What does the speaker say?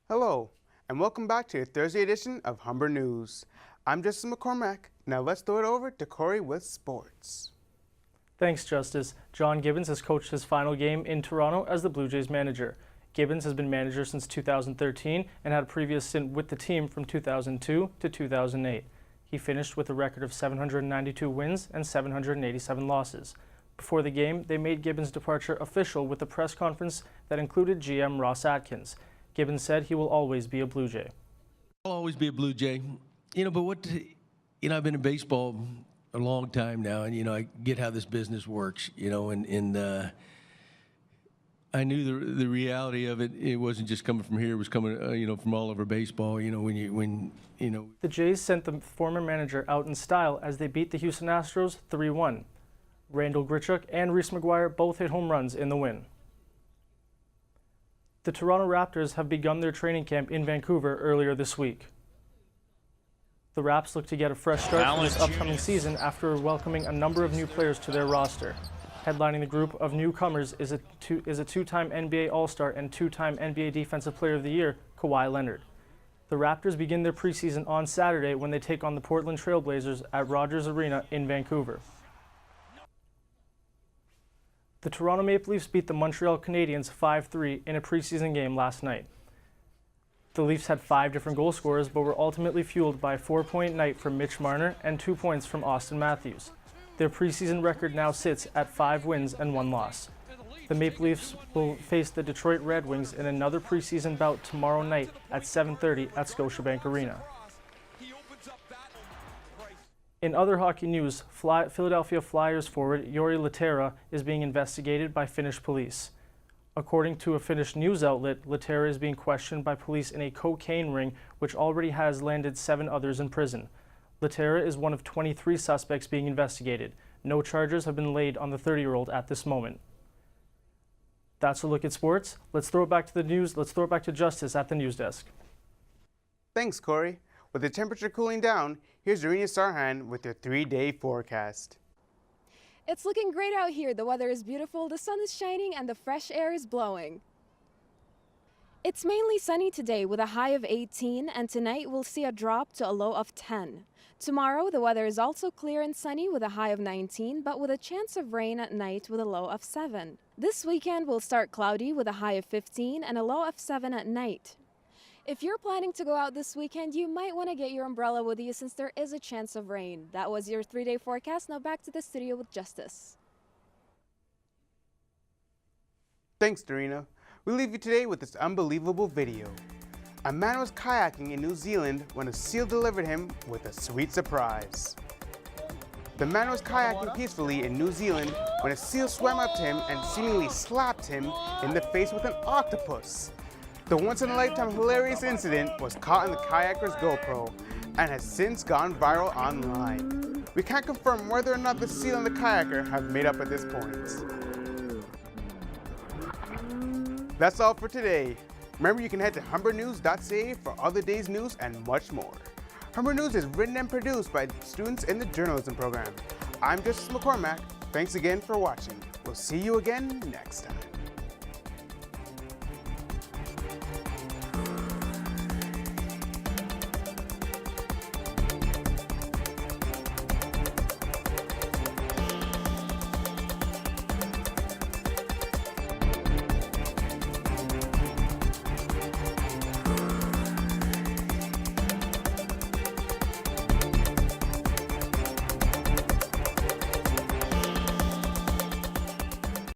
Hello, and welcome back to your Thursday edition of Humber News. I'm Justice McCormack. Now let's throw it over to Corey with sports. Thanks, Justice. John Gibbons has coached his final game in Toronto as the Blue Jays manager. Gibbons has been manager since 2013 and had a previous stint with the team from 2002 to 2008. He finished with a record of 792 wins and 787 losses. Before the game, they made Gibbons' departure official with a press conference that included GM Ross Atkins. Gibbons said he will always be a Blue Jay. I'll always be a Blue Jay. But I've been in baseball a long time now, and, I get how this business works, and I knew the reality of it. It wasn't just coming from here. It was coming, from all over baseball, The Jays sent the former manager out in style as they beat the Houston Astros 3-1. Randall Grichuk and Reese McGuire both hit home runs in the win. The Toronto Raptors have begun their training camp in Vancouver earlier this week. The Raps look to get a fresh start for this upcoming season after welcoming a number of new players to their roster. Headlining the group of newcomers is a two-time NBA All-Star and two-time NBA Defensive Player of the Year, Kawhi Leonard. The Raptors begin their preseason on Saturday when they take on the Portland Trail Blazers at Rogers Arena in Vancouver. The Toronto Maple Leafs beat the Montreal Canadiens 5-3 in a preseason game last night. The Leafs had 5 different goal scorers, but were ultimately fueled by a 4-point night from Mitch Marner and 2 points from Austin Matthews. Their preseason record now sits at 5 wins and 1 loss. The Maple Leafs will face the Detroit Red Wings in another preseason bout tomorrow night at 7:30 at Scotiabank Arena. In other hockey news, Philadelphia Flyers forward Jori Lehtera is being investigated by Finnish police. According to a Finnish news outlet, Lehtera is being questioned by police in a cocaine ring which already has landed 7 others in prison. Lehtera is one of 23 suspects being investigated. No charges have been laid on the 30-year-old at this moment. That's a look at sports. Let's throw it back to the news. Let's throw it back to Justice at the news desk. Thanks, Corey. With the temperature cooling down, here's Zarina Sarhan with your 3-day forecast. It's looking great out here. The weather is beautiful, the sun is shining, and the fresh air is blowing. It's mainly sunny today with a high of 18, and tonight we'll see a drop to a low of 10. Tomorrow, the weather is also clear and sunny with a high of 19, but with a chance of rain at night with a low of 7. This weekend will start cloudy with a high of 15 and a low of 7 at night. If you're planning to go out this weekend, you might want to get your umbrella with you since there is a chance of rain. That was your 3-day forecast. Now back to the studio with Justice. Thanks, Dorina. We leave you today with this unbelievable video. A man was kayaking in New Zealand when a seal delivered him with a sweet surprise. The man was kayaking peacefully in New Zealand when a seal swam up to him and seemingly slapped him in the face with an octopus. The once-in-a-lifetime hilarious incident was caught in the kayaker's GoPro and has since gone viral online. We can't confirm whether or not the seal and the kayaker have made up at this point. That's all for today. Remember, you can head to humbernews.ca for other day's news and much more. Humber News is written and produced by students in the journalism program. I'm Justice McCormack. Thanks again for watching. We'll see you again next time.